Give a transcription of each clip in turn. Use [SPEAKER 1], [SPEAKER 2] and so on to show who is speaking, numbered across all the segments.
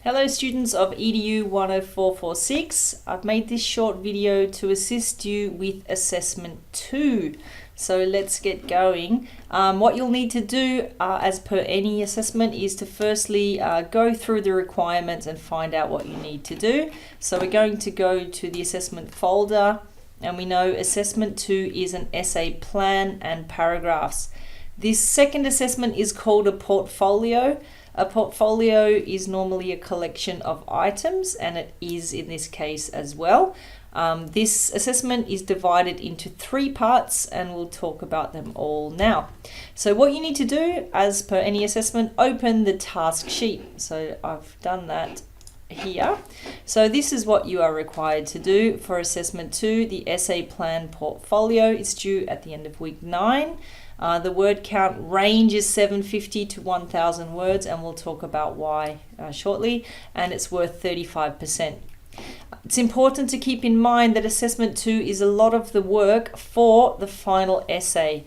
[SPEAKER 1] Hello students of EDU 10446. I've made this short video to assist you with assessment 2. So let's get going. What you'll need to do as per any assessment is to firstly go through the requirements and find out what you need to do. So we're going to go to the assessment folder, and we know assessment 2 is an essay plan and paragraphs. This second assessment is called a portfolio. A portfolio is normally a collection of items, and it is in this case as well. This assessment is divided into 3 parts, and we'll talk about them all now. So what you need to do, as per any assessment, open the task sheet. So I've done that here. So this is what you are required to do for assessment 2. The essay plan portfolio is due at the end of week 9. The word count range is 750 to 1,000 words, and we'll talk about why shortly, and it's worth 35%. It's important to keep in mind that assessment 2 is a lot of the work for the final essay.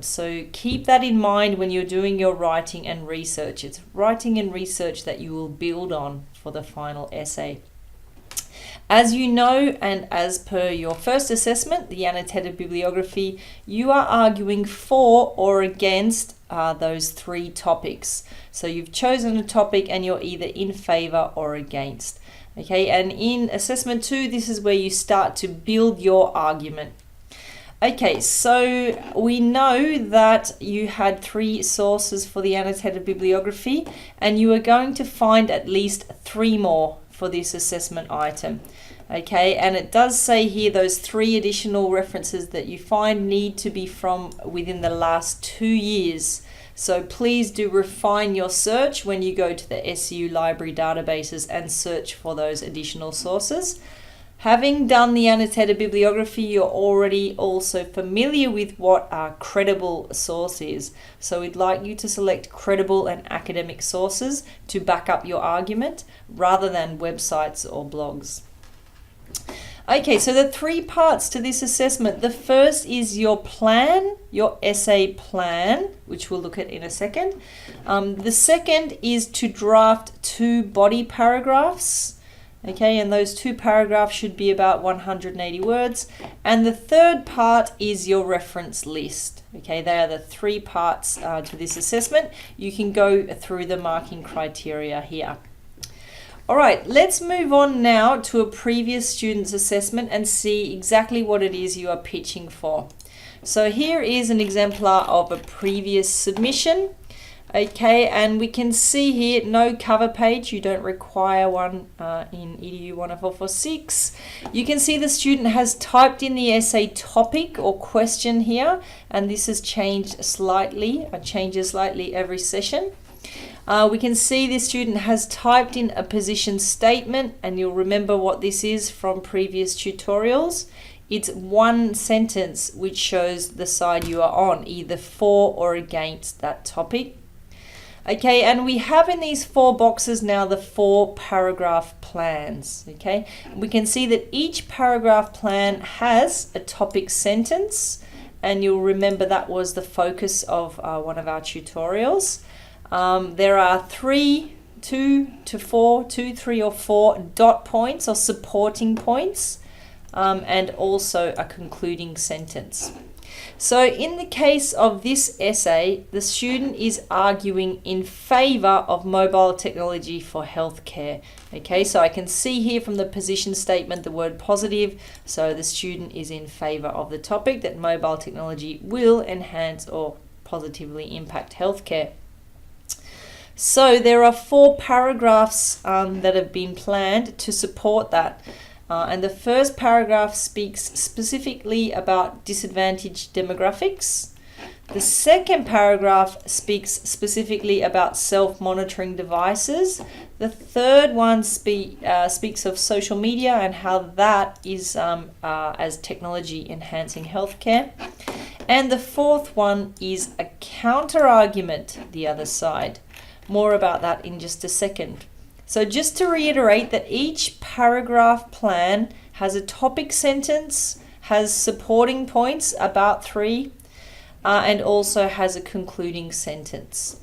[SPEAKER 1] So keep that in mind when you're doing your writing and research. It's writing and research that you will build on for the final essay. As you know, and as per your first assessment, the annotated bibliography, you are arguing for or against those 3 topics. So you've chosen a topic and you're either in favor or against. Okay, and in assessment 2, this is where you start to build your argument. Okay, so we know that you had 3 sources for the annotated bibliography, and you are going to find at least 3 more for this assessment item. Okay, and it does say here those 3 additional references that you find need to be from within the last 2 years. So please do refine your search when you go to the SU library databases and search for those additional sources. Having done the annotated bibliography, you're already also familiar with what a credible source is. So we'd like you to select credible and academic sources to back up your argument rather than websites or blogs. Okay, so the 3 parts to this assessment. The first is your plan, your essay plan, which we'll look at in a second. The second is to draft 2 body paragraphs. Okay, and those 2 paragraphs should be about 180 words. And the third part is your reference list. Okay, they are the 3 parts to this assessment. You can go through the marking criteria here. All right, let's move on now to a previous student's assessment and see exactly what it is you are pitching for. So here is an exemplar of a previous submission. Okay, and we can see here no cover page. You don't require one in EDU 10446. You can see the student has typed in the essay topic or question here, and this has changed slightly, changes slightly every session. We can see the student has typed in a position statement, and you'll remember what this is from previous tutorials. It's 1 sentence which shows the side you are on, either for or against that topic. Okay, and we have in these 4 boxes now the 4 paragraph plans. Okay, we can see that each paragraph plan has a topic sentence, and you'll remember that was the focus of one of our tutorials. There are 2, 3 or 4 dot points or supporting points, and also a concluding sentence. So in the case of this essay, the student is arguing in favor of mobile technology for healthcare. Okay, so I can see here from the position statement the word positive, so the student is in favor of the topic that mobile technology will enhance or positively impact healthcare. So there are 4 paragraphs that have been planned to support that. And the first paragraph speaks specifically about disadvantaged demographics. The second paragraph speaks specifically about self-monitoring devices. The third one speaks of social media and how that is as technology enhancing healthcare. And the fourth one is a counter-argument, the other side. More about that in just a second. So just to reiterate that each paragraph plan has a topic sentence, has supporting points, about 3, and also has a concluding sentence.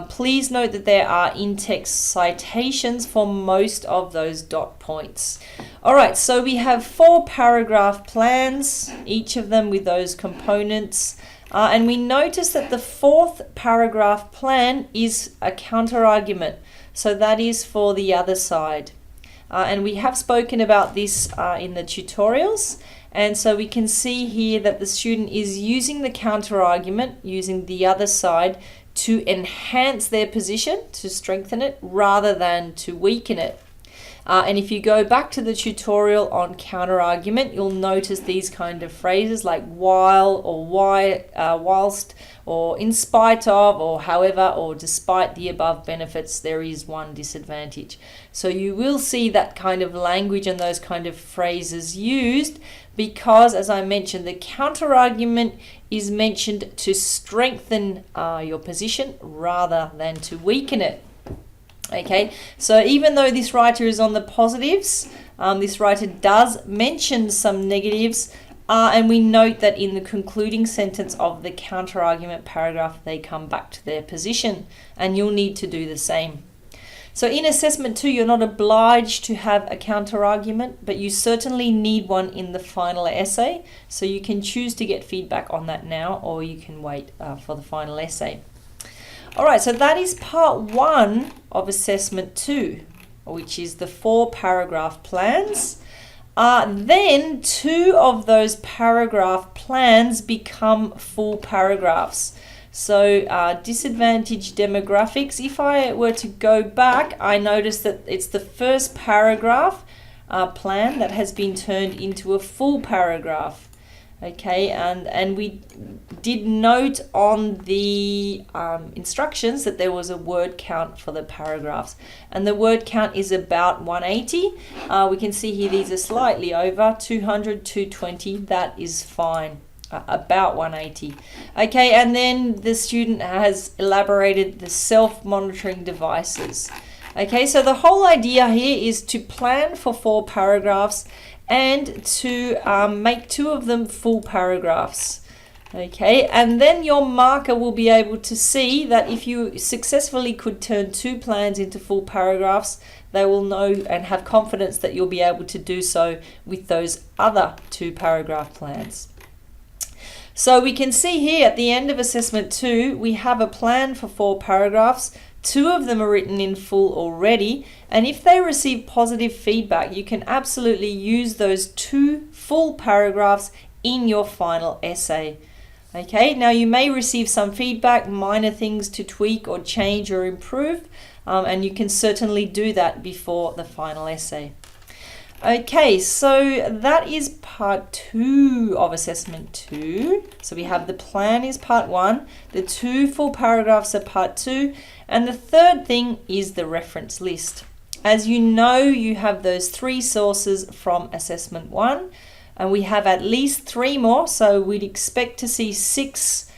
[SPEAKER 1] Please note that there are in-text citations for most of those dot points. All right, so we have 4 paragraph plans, each of them with those components. And we notice that the 4th paragraph plan is a counter-argument. So that is for the other side. And we have spoken about this in the tutorials. And so we can see here that the student is using the counter-argument, using the other side, to enhance their position, to strengthen it, rather than to weaken it. And if you go back to the tutorial on counter-argument, you'll notice these kind of phrases like while, or why, whilst, or in spite of, or however, or despite the above benefits, there is one disadvantage. So you will see that kind of language and those kind of phrases used because, as I mentioned, the counter-argument is mentioned to strengthen your position rather than to weaken it. Okay, so even though this writer is on the positives, this writer does mention some negatives, and we note that in the concluding sentence of the counter-argument paragraph, they come back to their position, and you'll need to do the same. So in assessment 2, you're not obliged to have a counter-argument, but you certainly need one in the final essay, so you can choose to get feedback on that now, or you can wait for the final essay. All right, so that is part 1 of assessment 2, which is the 4 paragraph plans. Then 2 of those paragraph plans become full paragraphs. So disadvantaged demographics, if I were to go back, I noticed that it's the first paragraph plan that has been turned into a full paragraph. Okay, and we did note on the instructions that there was a word count for the paragraphs, and the word count is about 180. We can see here these are slightly over 200, 220. That is fine, about 180. Okay, and then the student has elaborated the self-monitoring devices. Okay, so the whole idea here is to plan for 4 paragraphs and to make 2 of them full paragraphs. Okay, and then your marker will be able to see that if you successfully could turn 2 plans into full paragraphs, they will know and have confidence that you'll be able to do so with those other 2 paragraph plans. So we can see here at the end of assessment 2, we have a plan for 4 paragraphs. 2 of them are written in full already, and if they receive positive feedback, you can absolutely use those 2 full paragraphs in your final essay. Okay, now you may receive some feedback, minor things to tweak or change or improve, and you can certainly do that before the final essay. Okay, so that is part 2 of assessment 2. So we have the plan is part 1, the 2 full paragraphs are part 2, and the third thing is the reference list. As you know, you have those 3 sources from assessment 1, and we have at least 3 more, so we'd expect to see 6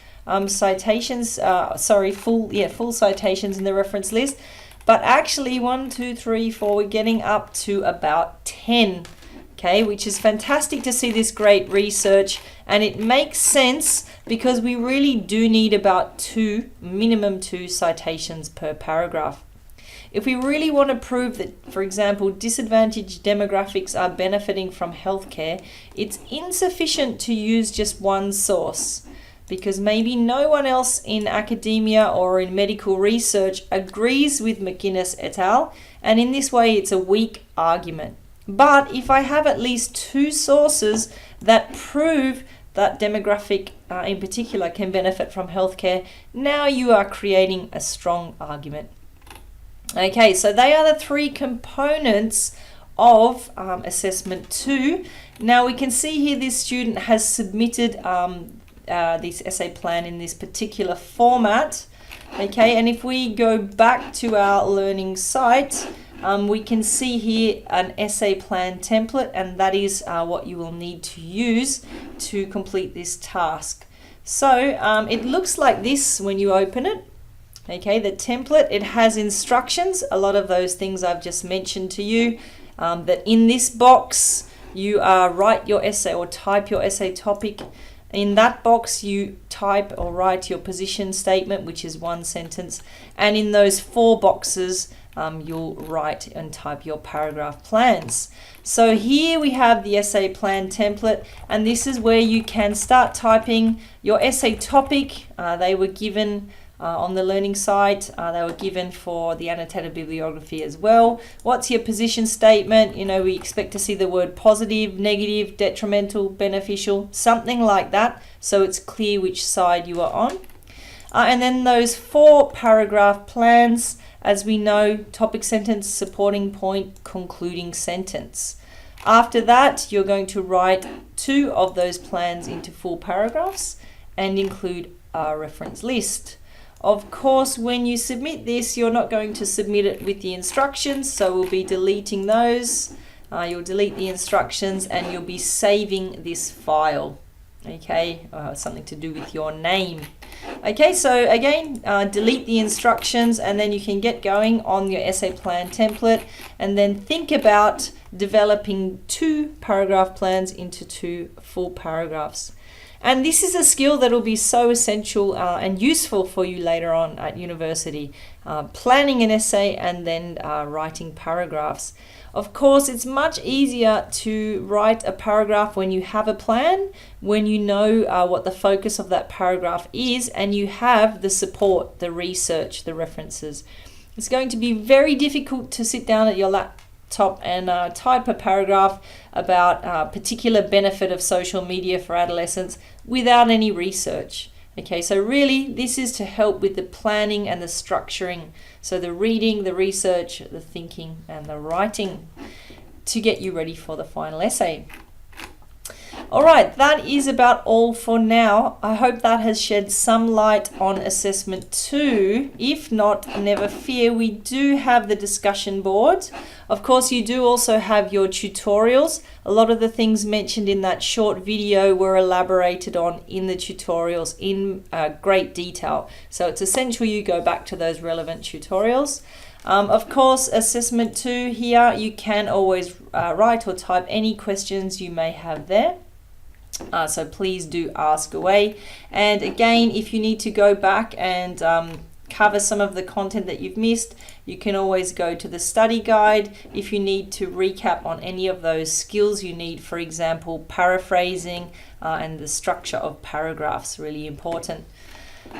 [SPEAKER 1] citations, full citations in the reference list. But actually 1, 2, 3, 4, we're getting up to about 10, okay, which is fantastic to see this great research, and it makes sense because we really do need about minimum 2 citations per paragraph. If we really want to prove that, for example, disadvantaged demographics are benefiting from healthcare, it's insufficient to use just 1 source, because maybe no one else in academia or in medical research agrees with McGuinness et al., and in this way it's a weak argument. But if I have at least 2 sources that prove that demographic in particular can benefit from healthcare, now you are creating a strong argument. Okay, so they are the 3 components of assessment 2. Now we can see here this student has submitted this essay plan in this particular format. Okay, and if we go back to our learning site, we can see here an essay plan template, and that is what you will need to use to complete this task. So it looks like this when you open it. Okay, the template, it has instructions, a lot of those things I've just mentioned to you, that in this box you write your essay or type your essay topic. In that box, you type or write your position statement, which is one sentence. And in those 4 boxes, you'll write and type your paragraph plans. So here we have the essay plan template, and this is where you can start typing your essay topic. They were given on the learning site. They were given for the annotated bibliography as well. What's your position statement? You know, we expect to see the word positive, negative, detrimental, beneficial, something like that, so it's clear which side you are on. And then those 4 paragraph plans, as we know, topic sentence, supporting point, concluding sentence. After that, you're going to write 2 of those plans into full paragraphs and include a reference list. Of course, when you submit this, you're not going to submit it with the instructions, so we'll be deleting those. You'll delete the instructions and you'll be saving this file. Okay, something to do with your name. Okay, so again, delete the instructions and then you can get going on your essay plan template, and then think about developing 2 paragraph plans into 2 full paragraphs. And this is a skill that will be so essential and useful for you later on at university, planning an essay and then writing paragraphs. Of course, it's much easier to write a paragraph when you have a plan, when you know what the focus of that paragraph is, and you have the support, the research, the references. It's going to be very difficult to sit down at your laptop and type a paragraph about a particular benefit of social media for adolescents without any research. Okay, so really this is to help with the planning and the structuring. So the reading, the research, the thinking, and the writing to get you ready for the final essay. All right, that is about all for now. I hope that has shed some light on assessment 2. If not, never fear, we do have the discussion board. Of course, you do also have your tutorials. A lot of the things mentioned in that short video were elaborated on in the tutorials in great detail. So it's essential you go back to those relevant tutorials. Of course, assessment 2 here, you can always write or type any questions you may have there. So please do ask away. And again, if you need to go back and cover some of the content that you've missed, you can always go to the study guide if you need to recap on any of those skills you need. For example, paraphrasing and the structure of paragraphs, really important.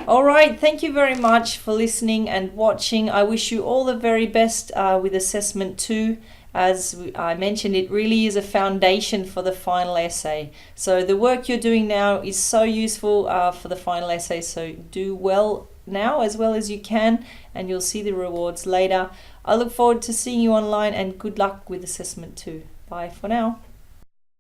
[SPEAKER 1] All right, thank you very much for listening and watching. I wish you all the very best with assessment 2. As I mentioned, it really is a foundation for the final essay. So the work you're doing now is so useful for the final essay. So do well now as well as you can, and you'll see the rewards later. I look forward to seeing you online, and good luck with assessment 2. Bye for now.